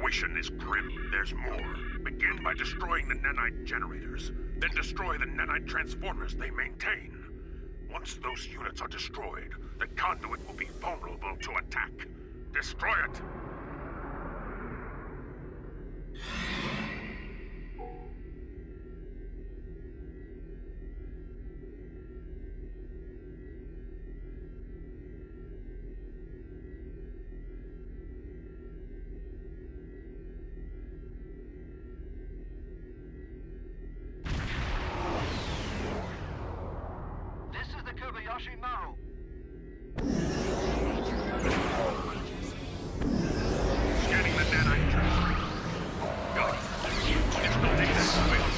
situation is grim. There's more. Begin by destroying the nanite generators. Then destroy the nanite transformers they maintain. Once those units are destroyed, the conduit will be vulnerable to attack. Destroy it! Scanning the nanite transfer. Got it. Digital data available.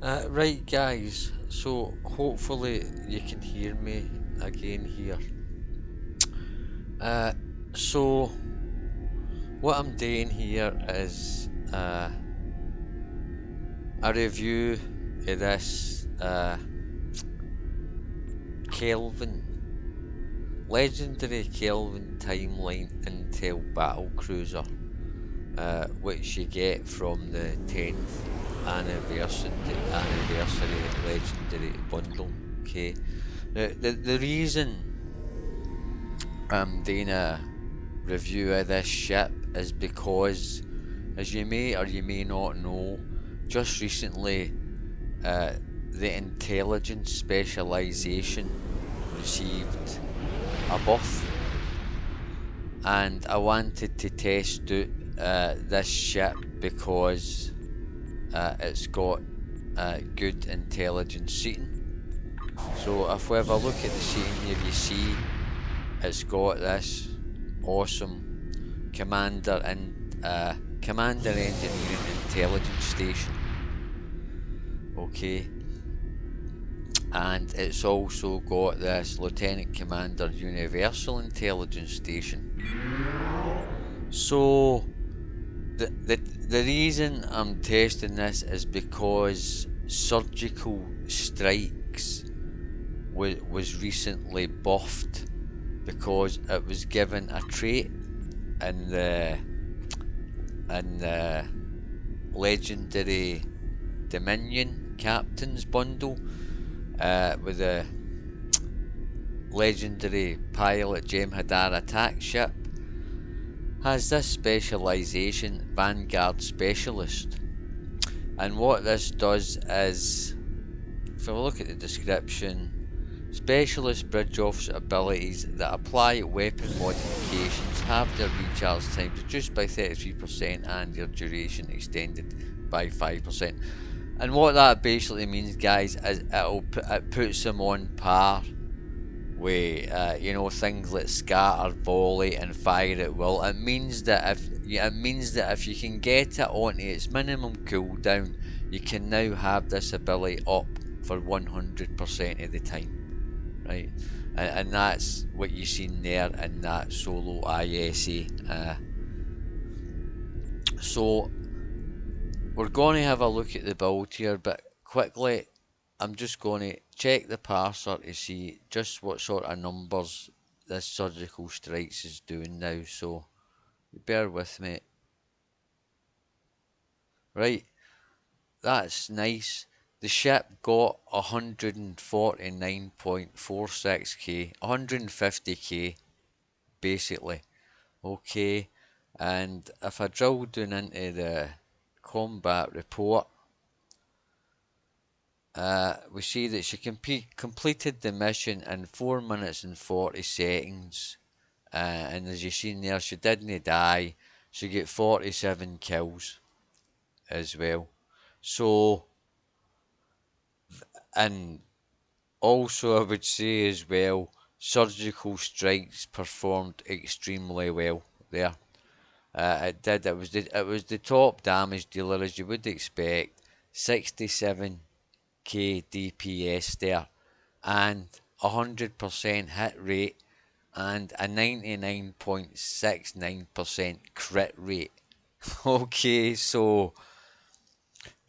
Right, guys, so hopefully you can hear me again here. Uh, so what I'm doing here is a review of this Kelvin, legendary Kelvin timeline Intel Battlecruiser, which you get from the 10th anniversary legendary bundle. Okay, the reason I'm doing a review of this ship is because, as you may or you may not know, just recently uh, the intelligence specialization received a buff, and I wanted to test out this ship because it's got good intelligence seating. So if we have a look at the seating here, you see it's got this awesome commander engineering intelligence station. Okay, and it's also got this lieutenant commander universal intelligence station. So the reason I'm testing this is because surgical strikes was recently buffed because it was given a trait in the legendary Dominion Captain's bundle with the legendary pilot Jem'Hadar attack ship has this specialization Vanguard Specialist. And what this does is, if we look at the description, specialist bridge officer abilities that apply weapon modifications have their recharge time reduced by 33% and their duration extended by 5%. And what that basically means, guys, is it puts them on par with things like scatter, volley, and fire at will. It means that if you can get it onto its minimum cooldown, you can now have this ability up for 100% of the time, right? And that's what you've seen there in that solo ISA. So we're going to have a look at the build here, but quickly, I'm just going to check the parser to see just what sort of numbers this surgical strikes is doing now, so bear with me. Right, that's nice. The ship got 149.46k, 150k basically. Okay, and if I drill down into the combat report, we see that she completed the mission in 4 minutes and 40 seconds. And as you've seen there, she didn't die. She got 47 kills as well. So, and also I would say as well, surgical strikes performed extremely well there. It did. It was the top damage dealer as you would expect. 67k DPS there, and 100% hit rate, and a 99.69% crit rate. Okay, so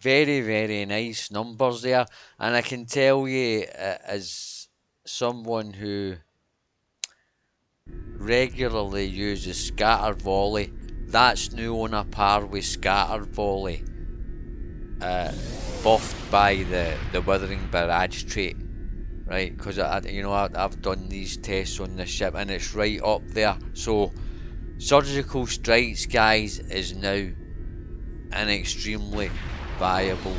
very, very nice numbers there. And I can tell you, as someone who regularly uses scatter volley, that's now on a par with scatter volley, buffed by the withering barrage trait. Right, because I've done these tests on this ship and it's right up there. So surgical strikes, guys, is now an extremely viable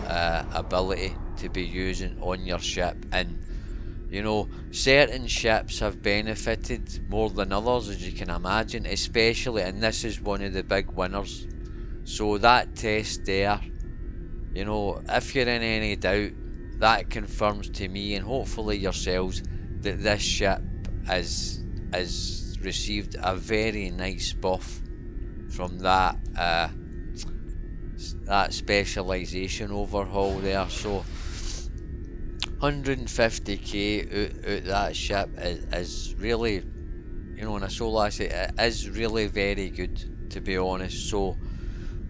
ability to be using on your ship. And certain ships have benefited more than others, as you can imagine, especially, and this is one of the big winners. So that test there, if you're in any doubt, that confirms to me and hopefully yourselves that this ship has received a very nice buff from that that specialisation overhaul there. So 150k out that ship is really, you know, in a solo asset, it is really very good, to be honest. So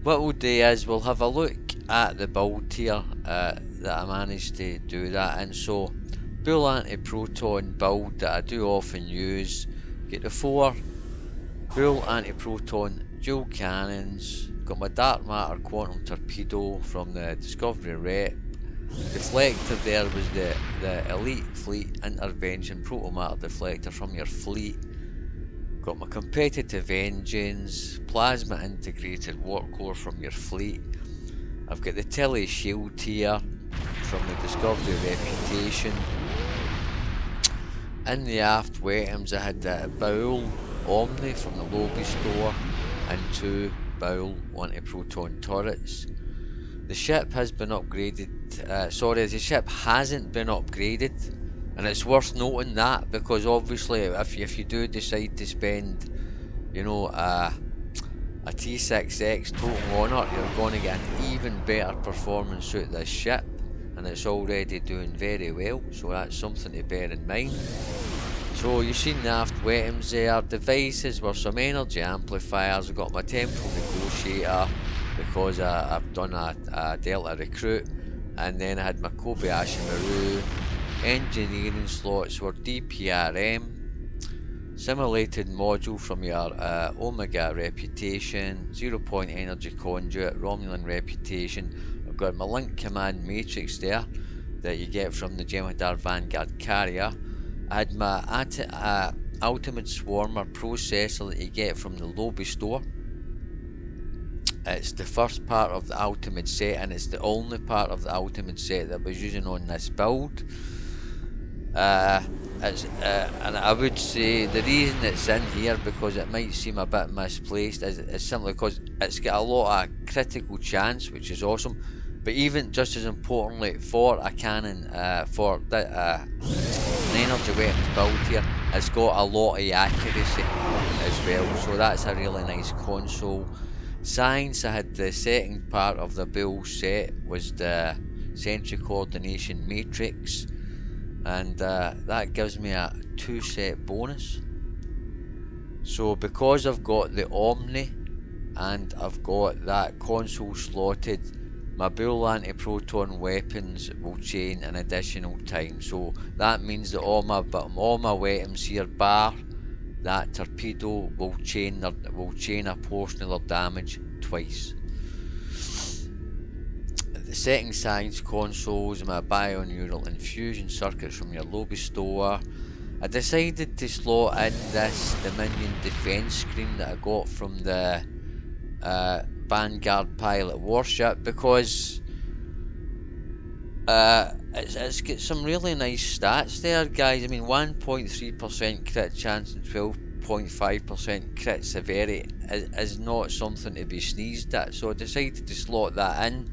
what we'll do is we'll have a look at the build tier that I managed to do that in. So bull anti-proton build that I do often use, get the 4 bull anti-proton dual cannons, got my dark matter quantum torpedo from the Discovery rep. Deflector there was the elite fleet intervention protomatter deflector from your fleet. Got my competitive engines, plasma integrated warp core from your fleet. I've got the tele shield here from the Discovery reputation. In the aft weapons I had the Bowl Omni from the Lobby store and 2 Bowl anti-proton turrets. The ship has been upgraded, the ship hasn't been upgraded, and it's worth noting that, because obviously if you do decide to spend, you know, a T6X total on it, you're going to get an even better performance out of this ship, and it's already doing very well, so that's something to bear in mind. So you've seen the aft weapons there. Devices were some energy amplifiers. I've got my temporal negotiator because I've done a Delta recruit, and then I had my Kobayashi Maru. Engineering slots were DPRM. Simulated module from your Omega reputation, 0 point energy conduit, Romulan reputation. I've got my link command matrix there that you get from the Jem'Hadar Vanguard carrier. I had my Ultimate Swarmer processor that you get from the Lobby store. It's the first part of the Ultimate set, and it's the only part of the Ultimate set that I was using on this build. And I would say the reason it's in here, because it might seem a bit misplaced, is simply because it's got a lot of critical chance, which is awesome. But even just as importantly, for a cannon, for an energy weapons build here, it's got a lot of accuracy as well, so that's a really nice console. Science, I had the second part of the build set was the Sentry Coordination Matrix, and that gives me a 2 set bonus. So because I've got the Omni and I've got that console slotted, my bull anti-proton weapons will chain an additional time. So that means that all my weapons here, bar that torpedo, will chain a portion of their damage twice. The setting science consoles, my bioneural infusion circuits from your Lobby store. I decided to slot in this Dominion defense screen that I got from the Vanguard pilot warship, because it's got some really nice stats there, guys. I mean, 1.3% crit chance and 12.5% crit severity is not something to be sneezed at, so I decided to slot that in.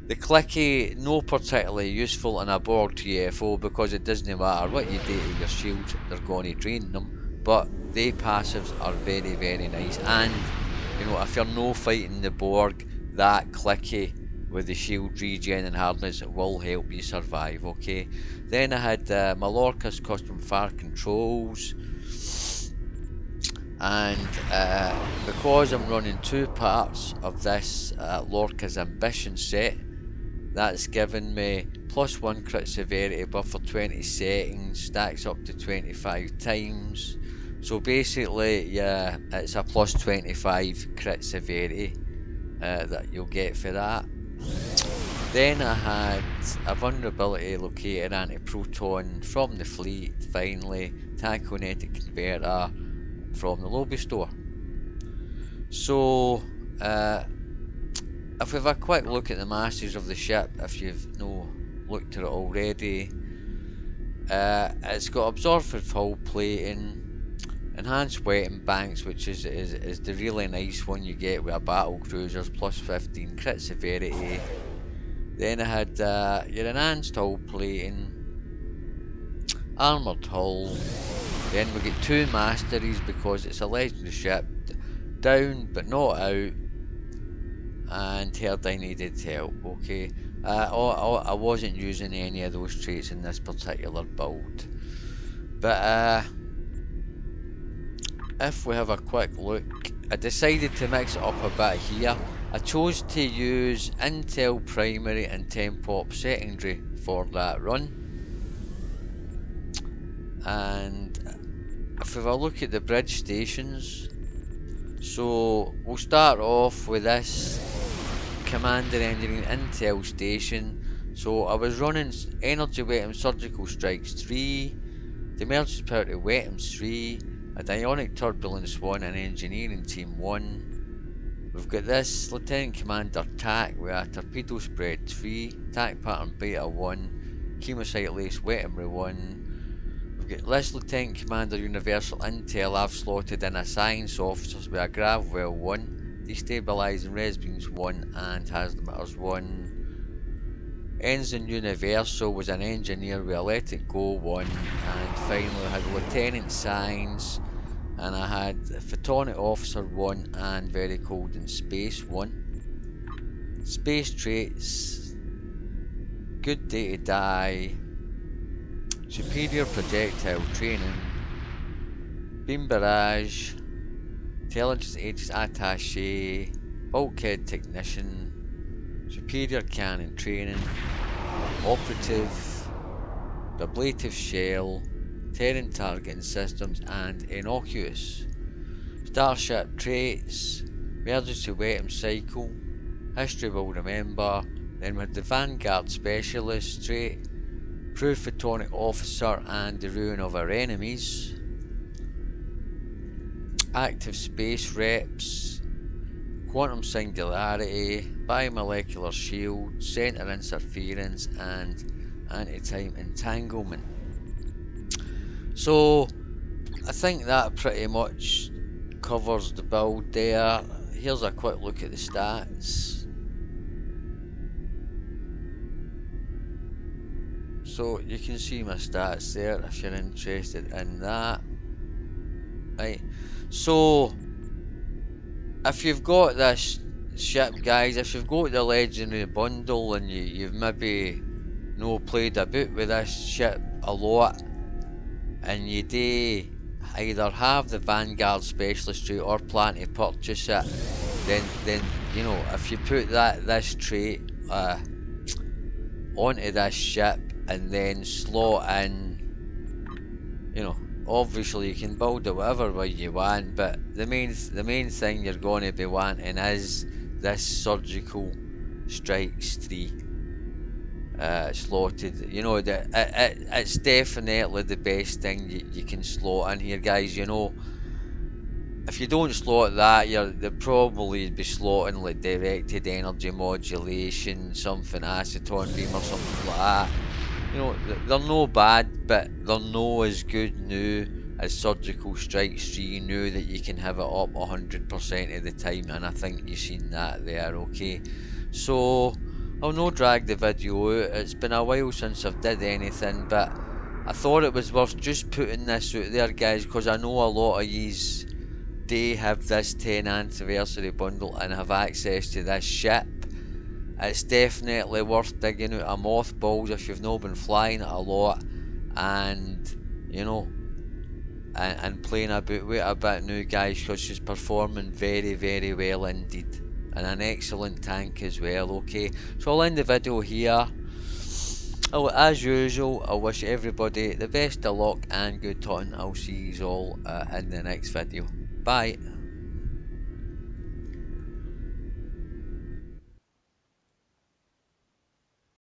The clicky, no particularly useful in a Borg TFO, because it doesn't matter what you do to your shields, they're going to drain them, but they passives are very, very nice. And you know, if you're no fighting the Borg, that clicky with the shield regen and hardness will help you survive, okay? Then I had Mallorca's custom fire controls, and because I'm running 2 parts of this Lorca's Ambition set, that's given me +1 crit severity buff for 20 seconds, stacks up to 25 times. So basically, yeah, it's a +25 crit severity that you'll get for that. Then I had a vulnerability located anti-proton from the fleet, finally, tachonetic converter from the Lobby store. So, if we have a quick look at the masters of the ship, if you've no looked at it already, it's got absorptive hull plating, enhanced weapon banks, which is the really nice one you get with a Battlecruiser's +15 crit severity. Then I had your enhanced hull plating, armoured hull. Then we get 2 masteries because it's a legendary ship, down but not out. and heard I needed help, okay? I wasn't using any of those traits in this particular build. But if we have a quick look, I decided to mix it up a bit here. I chose to use Intel primary and 10 pop secondary for that run. And if we have a look at the bridge stations, so we'll start off with this Commander Engineering Intel station. So I was running Energy Weapon Surgical Strikes 3, the Emergency Priority Weapons 3, a Ionic Turbulence 1 and Engineering Team 1. We've got this Lieutenant Commander TAC with a Torpedo Spread 3, TAC Pattern Beta 1, Chemosite Lace Weaponry 1. We've got this Lieutenant Commander Universal Intel I've slotted in a Science Officers with a Gravwell 1, Destabilizing Res Beams 1 and Hazlimaters 1. Ensign Universal was an engineer with a Let It Go 1, and finally I had Lieutenant Science, and I had Photonic Officer 1 and Very Cold in Space 1. Space traits: Good Day to Die, Superior Projectile Training, Beam Barrage, Intelligence Agents Attaché, Bulkhead Technician, Superior Cannon Training, Operative, Ablative Shell, Terran Targeting Systems, and Innocuous. Starship traits: Emergency Weapon Cycle, History Will Remember. Then we had the Vanguard Specialist trait, Proof Photonic Officer and the Ruin of Our Enemies. Active Space Reps, Quantum Singularity, Biomolecular Shield, Center Interference, and Anti-Time Entanglement. So I think that pretty much covers the build there. Here's a quick look at the stats. So you can see my stats there if you're interested in that. Right, so if you've got this ship, guys, if you've got the legendary bundle and you've maybe no played about with this ship a lot, and you do either have the Vanguard Specialist trait or plan to purchase it, then you know, if you put this trait onto this ship and then slot in, you know, obviously you can build it whatever way you want, but the main thing you're going to be wanting is this Surgical Strikes 3 slotted. You know, it's definitely the best thing you can slot in here, guys. You know, if you don't slot that, they'll probably be slotting like Directed Energy Modulation, something Aceton Beam or something like that. You know, they're no bad, but they're no as good now as Surgical Strikes 3 now that you can have it up 100% of the time, and I think you've seen that there, okay? So I'll no drag the video out. It's been a while since I've did anything, but I thought it was worth just putting this out there, guys, because I know a lot of yous do have this 10th anniversary bundle and have access to this ship. It's definitely worth digging out of mothballs if you've not been flying it a lot, and you know, and playing about with it a bit now, guys, because she's performing very, very well indeed, and an excellent tank as well. Okay, so I'll end the video here. Oh, as usual, I wish everybody the best of luck and good hunting. I'll see you all in the next video. Bye.